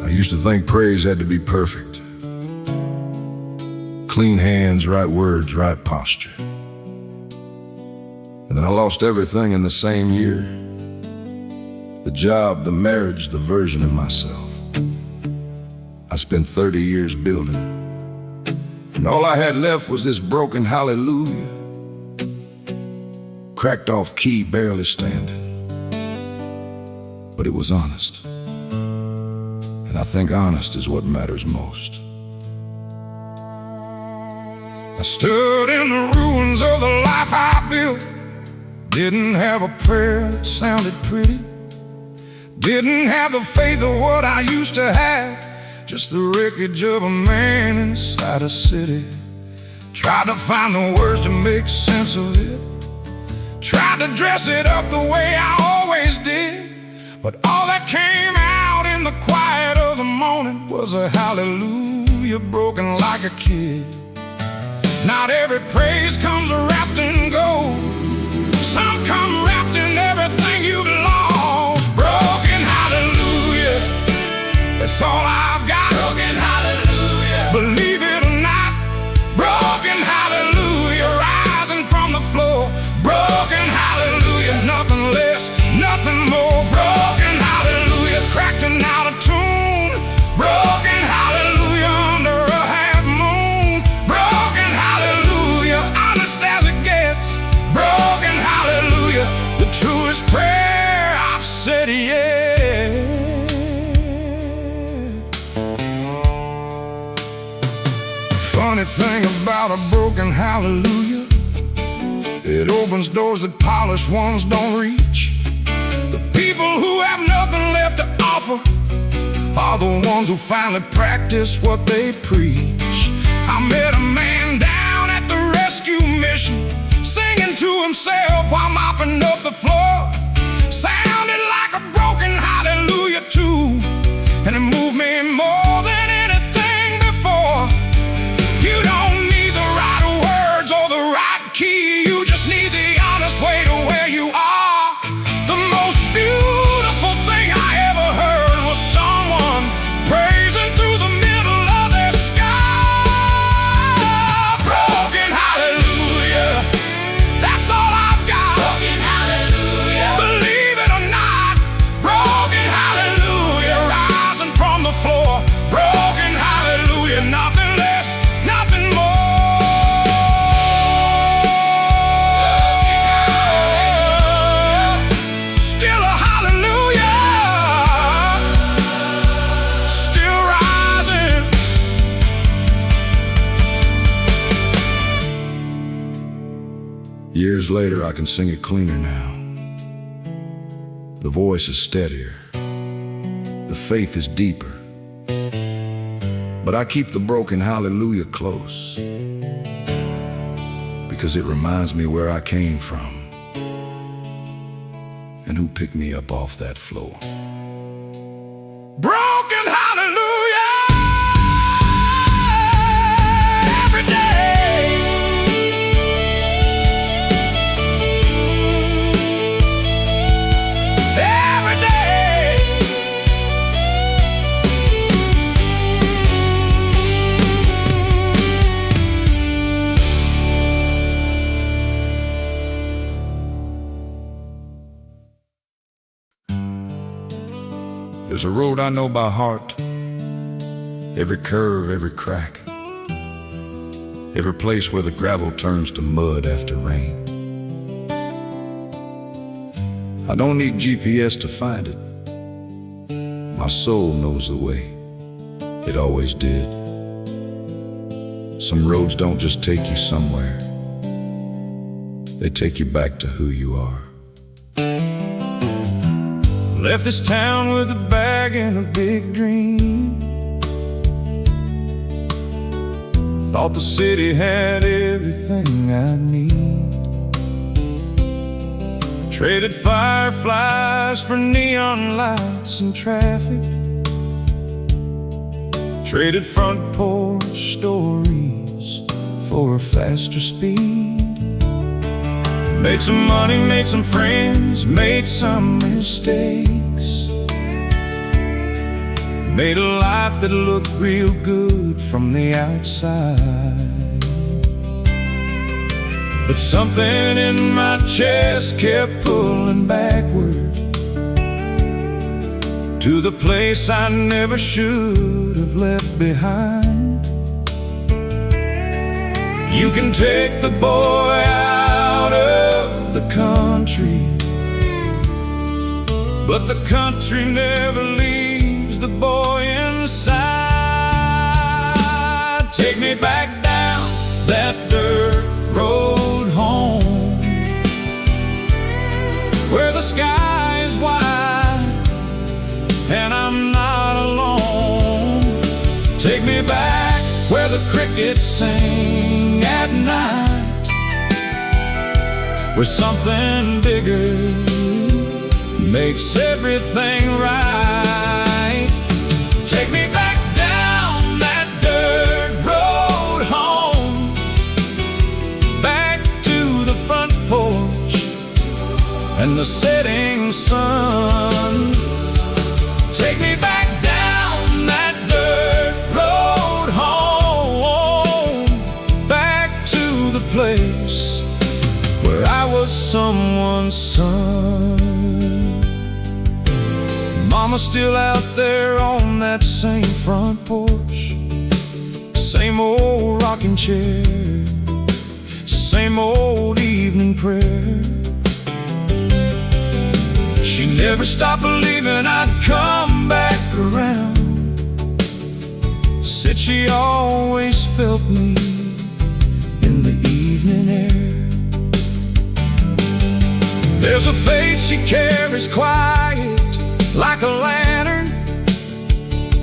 I used to think praise had to be perfect. Clean hands, right words, right posture. And then I lost everything in the same year. The job, the marriage, the version of myself. I spent 30 years building, and all I had left was this broken hallelujah. Cracked off key, barely standing. But it was honest. And I think honest is what matters most. I stood in the ruins of the life I built. Didn't have a prayer that sounded pretty. Didn't have the faith of what I used to have. Just the wreckage of a man inside a city. Tried to find the words to make sense of it. Tried to dress it up the way I always did. But all that came out in the quiet of the morning was a hallelujah broken like a kid. Not every praise comes wrapped in gold. Some come wrapped in everything you've lost. Broken hallelujah, that's all I've got. Broken hallelujah, believe it or not. Broken hallelujah, rising from the floor. Broken hallelujah, nothing less, nothing more. Broken hallelujah, cracked and out of tune. Broken hallelujah, under a half moon. Broken hallelujah, honest as it gets. Broken hallelujah, the truest prayer I've said yet. Funny thing about a broken hallelujah, it opens doors that polished ones don't reach. The people who have nothing left to offer are the ones who finally practice what they preach. I met a man down at the rescue mission, singing to himself while mopping up the floor. Sounded like a broken hallelujah too, and it moved me more than anything before. You don't need the right words or the right key. You just need the honest way to where you are. The most beautiful thing I ever heard was someone praising through the middle of their sky. Broken hallelujah, that's all I've got. Broken hallelujah, believe it or not. Broken hallelujah, rising from the floor. Broken hallelujah, nothing less, nothing more. Still a hallelujah, still rising. Years later, I can sing it cleaner now. The voice is steadier, the faith is deeper. But I keep the broken hallelujah close, because it reminds me where I came from and who picked me up off that floor. Broken hallelujah every day. Every day. There's a road I know by heart. Every curve, every crack, every place where the gravel turns to mud after rain. I don't need GPS to find it. My soul knows the way. It always did. Some roads don't just take you somewhere. They take you back to who you are. Left this town with a bag and a big dream. Thought the city had everything I need. Traded fireflies for neon lights and traffic. Traded front porch stories for a faster speed. Made some money, made some friends, made some mistakes. made a life that looked real good from the outside. But something in my chest kept pulling backward to the place I never should have left behind. You can take the boy out of the country, but the country never leaves the boy inside. Take me back down that dirt road home, where the sky is wide and I'm not alone. Take me back where the crickets sing at night, where something bigger makes everything right. Take me back down that dirt road home, back to the front porch and the setting sun. Take me back down that dirt road home, back to the place where I was someone's son. Mama's still out there on that same front porch, same old rocking chair, same old evening prayer. She never stopped believing I'd come back around. Said she always felt me in the evening air. There's a faith she carries quiet like a lantern,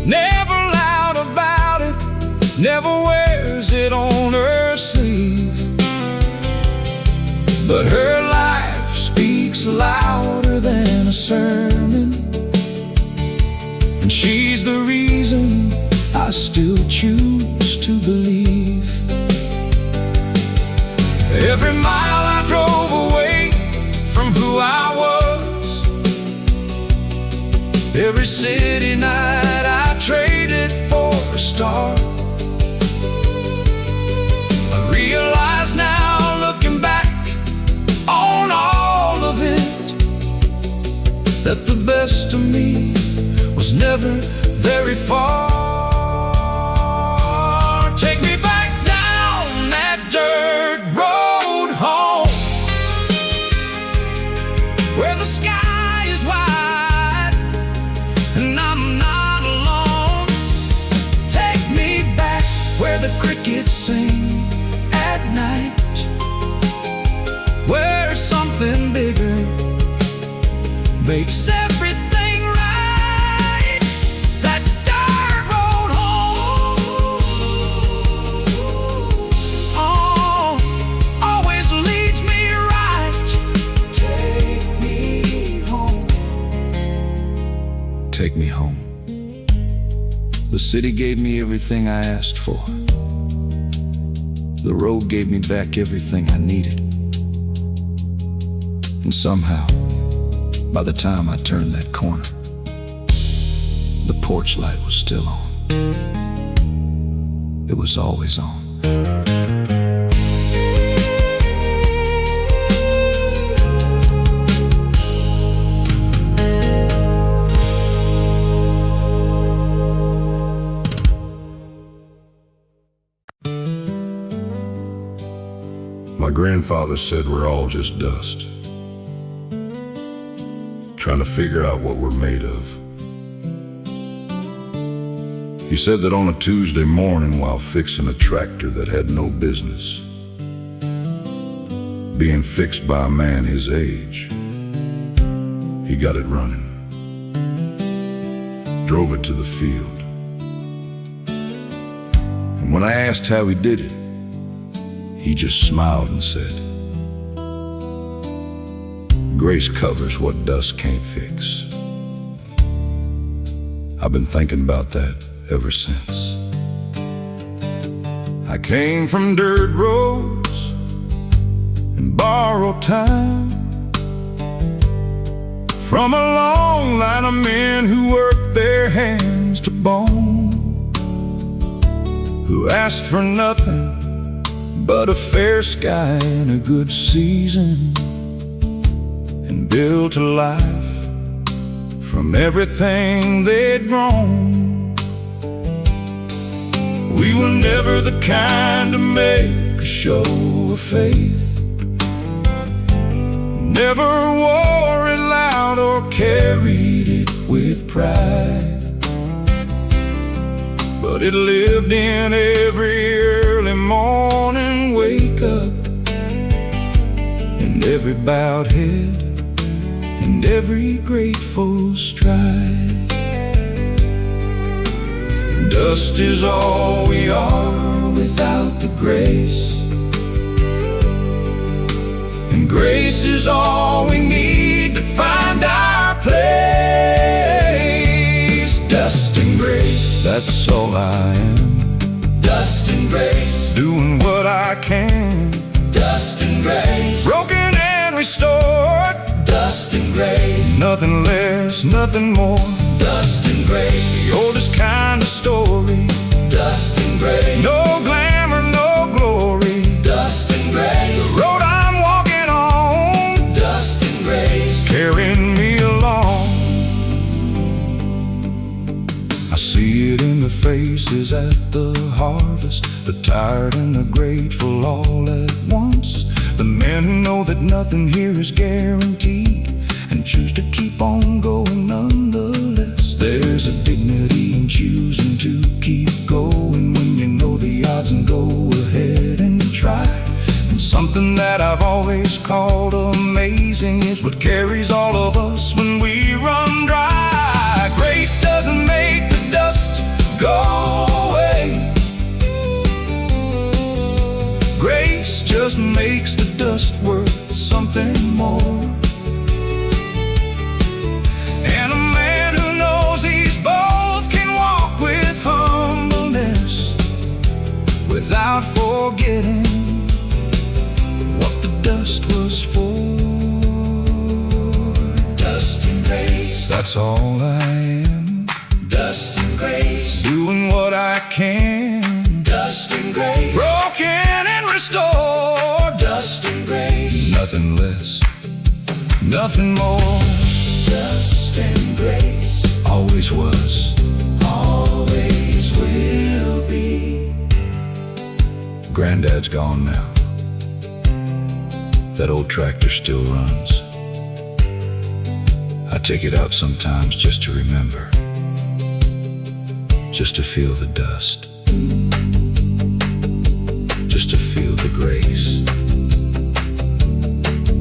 never loud about it, never wears it on her sleeve. But her life speaks louder than a sermon, and she's the reason I still choose to believe. Every mile I drove away from who I was, every city night I traded for a star, I realize now, looking back on all of it, that the best of me was never very far. Take me back down that dirt road home, where the sky is wide and I'm not alone. Take me back where the crickets sing at night, where something bigger makes everything right. That dirt road home, oh, always leads me right. Take me home. Take me home. The city gave me everything I asked for. The road gave me back everything I needed. And somehow, by the time I turned that corner, the porch light was still on. It was always on. My grandfather said we're all just dust, trying to figure out what we're made of. He said that on a Tuesday morning, while fixing a tractor that had no business being fixed by a man his age, he got it running, drove it to the field. And when I asked how he did it, he just smiled and said, "Grace covers what dust can't fix." I've been thinking about that ever since. I came from dirt roads and borrowed time from a long line of men who worked their hands to bone, who asked for nothing but a fair sky and a good season, and built a life from everything they'd grown. We were never the kind to make a show of faith, never wore it loud or carried it with pride, but it lived in every early morning wake up, and every bowed head, and every grateful stride. Dust is all we are without the grace, and grace is all we need to find our place. Dust and grace, that's all I am. Dust and grace, doing what I can. Dust and grace, broken and restored. Dust and grace, nothing less, nothing more. Dust and grace, the oldest kind of story. Dust and grace, no glamour, no glory. Dust and grace, the road I'm walking on. Dust and grace, carrying me along. I see it in the faces at the harvest, the tired and the grateful all at once. The men who know that nothing here is guaranteed and choose to keep on going nonetheless. There's a dignity in choosing to keep going when you know the odds, and go ahead and try. And something that I've always called amazing is what carries all of us when we run dry. Grace doesn't make the dust go away. Grace just makes the dust worth something more. And a man who knows he's both can walk with humbleness without forgetting what the dust was for. Dust and grace, that's all I am. Dust and grace, doing what I can. Dust and grace, broken and restored. Dust and grace, nothing less, nothing more. Dust and grace, always was, always will be. Granddad's gone now. That old tractor still runs. I take it out sometimes just to remember, just to feel the dust, just to feel the grace.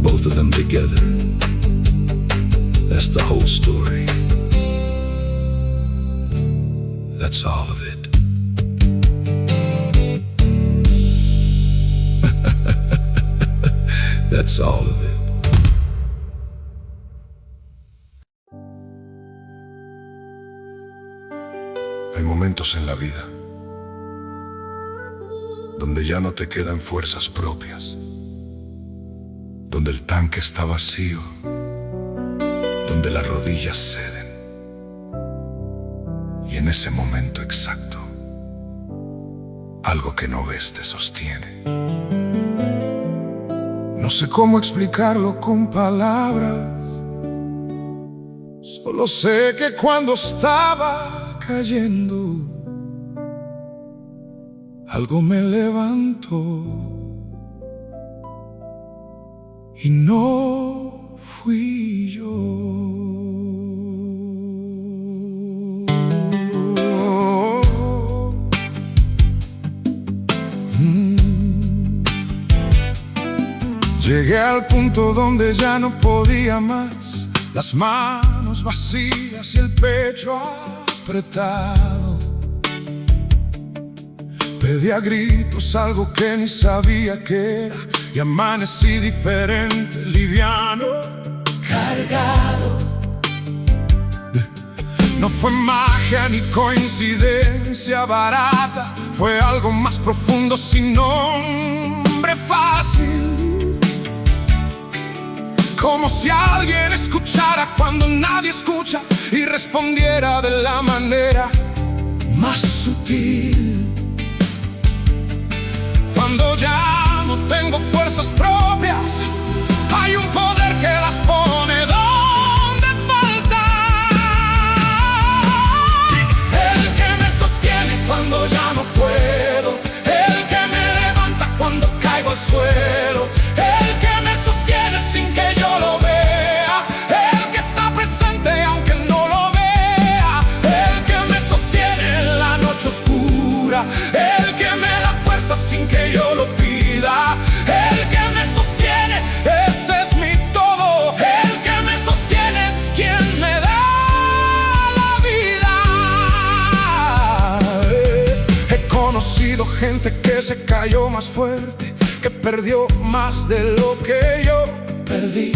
Both of them together, that's the whole story. That's all of it. That's all of it. Hay momentos en la vida donde ya no te quedan fuerzas propias, donde el tanque está vacío, donde las rodillas ceden. Y en ese momento exacto, algo que no ves te sostiene. No sé cómo explicarlo con palabras, solo sé que cuando estaba cayendo, algo me levantó y no fui yo. Llegué al punto donde ya no podía más, las manos vacías y el pecho apretado. Pedí a gritos algo que ni sabía qué era, y amanecí diferente, liviano, cargado. No fue magia ni coincidencia barata, fue algo más profundo sin nombre fácil. Como si alguien escuchara cuando nadie escucha y respondiera de la manera más sutil. Cuando ya no tengo fuerzas propias, hay un poder que las pone donde falta. El que me sostiene cuando ya no puedo, el que me levanta cuando caigo al suelo, el que me sostiene sin que yo lo vea, el que está presente aunque no lo vea, el que me sostiene en la noche oscura, el que me da fuerza sin que yo lo pida, el que me sostiene, ese es mi todo, el que me sostiene es quien me da la vida. He conocido gente que se cayó más fuerte, que perdió más de lo que yo perdí.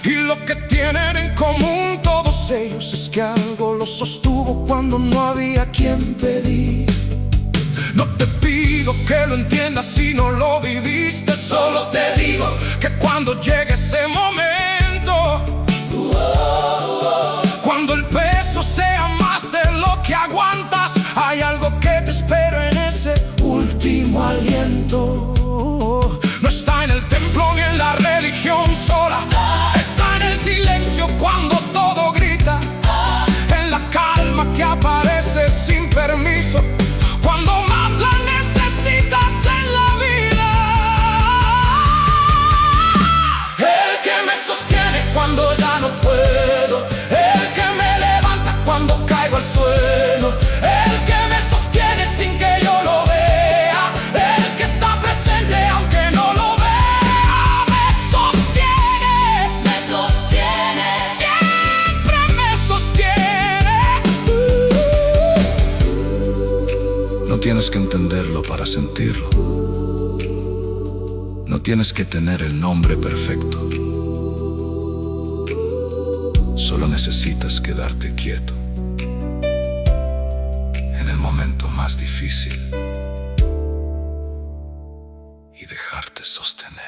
Y lo que tienen en común todos ellos es que algo los sostuvo cuando no había quien pedir. No te pido que lo entiendas si no lo viviste, solo te digo que cuando llegue ese momento, cuando el peso sea más de lo que aguantas, hay algo que te espera en ese último aliento. No está en el templo ni en la religión sola, está en el silencio cuando todo grita, en la calma que aparece sin permiso, cuando más la necesitas en la vida. El que me sostiene cuando ya no puedo, el que me levanta cuando caigo al suelo, el que me sostiene sin que yo lo vea, el que está presente aunque no lo vea, me sostiene, siempre me sostiene. No tienes que entenderlo para sentirlo. No tienes que tener el nombre perfecto. Solo necesitas quedarte quieto en el momento más difícil y dejarte sostener.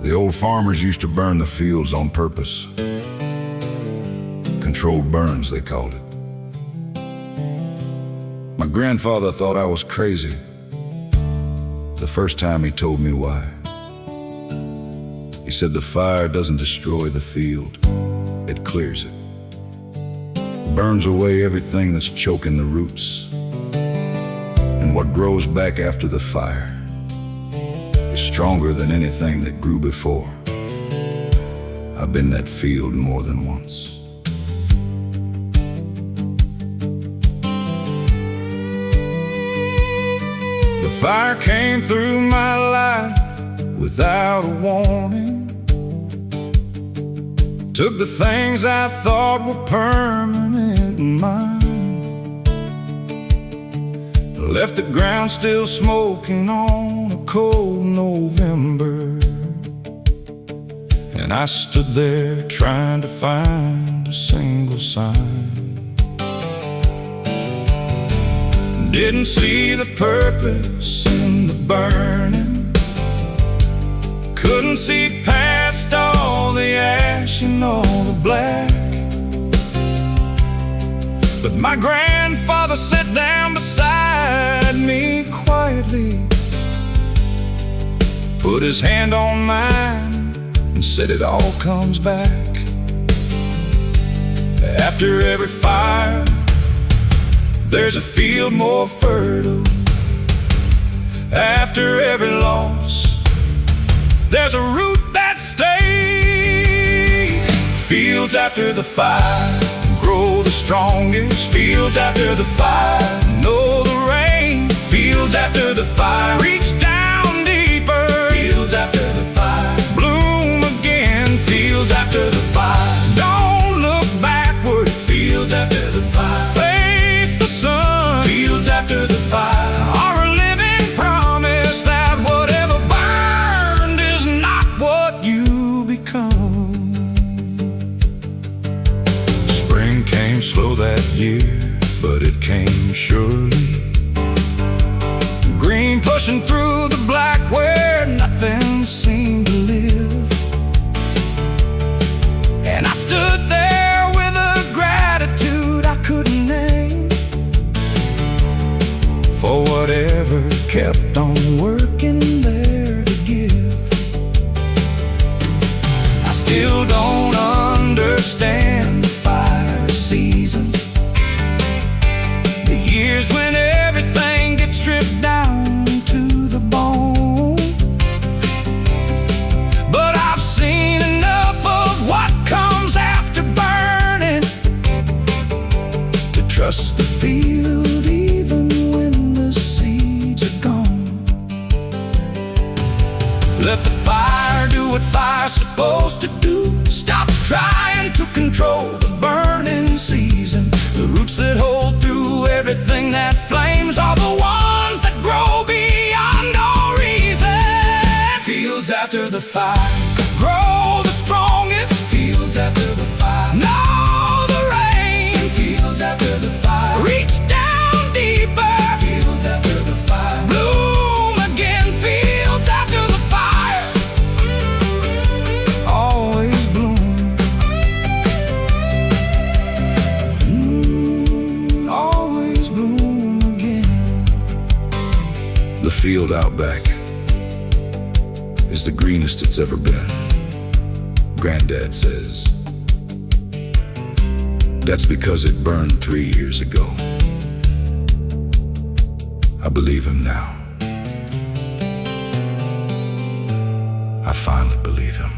The old farmers used to burn the fields on purpose. Controlled burns, they called it. My grandfather thought I was crazy the first time he told me why. He said the fire doesn't destroy the field, it clears it. Burns away everything that's choking the roots. And what grows back after the fire is stronger than anything that grew before. I've been that field more than once. The fire came through my life without a warning. Took the things I thought were permanent in mine, left the ground still smoking on a cold November. And I stood there trying to find a single sign. Didn't see the purpose in the burning, couldn't see past all the ash and all the black. But my grandfather sat down beside me quietly, put his hand on mine and said it all comes back. After every fire, there's a field more fertile. After every loss, there's a root that stays. Fields after the fire grow the strongest. Fields after the fire know the rain. Fields after the fire reach down deeper. Fields after the fire bloom again. Fields after the fire don't look backward. Fields after the fire face the sun. came slow that year, but it came surely. Green pushing through the black where nothing seemed to live. And I stood there with a gratitude I couldn't name for whatever kept on working there to give. I still don't understand the fire seasons, the years when everything gets stripped down to the bone. But I've seen enough of what comes after burning to trust the field even when the seeds are gone. Let the fire do what fire's supposed to do. Stop trying to control the burning season. The roots that hold through everything that flames are the ones that grow beyond all reason. Fields after the fire grow the strongest. Fields after the fire know the rain. Fields after the fire reach down deeper. Fields after the fire bloom again. Fields after the fire always bloom. Always bloom again. The field out back is the greenest it's ever been. Granddad says that's because it burned 3 years ago. I believe him now. I finally believe him.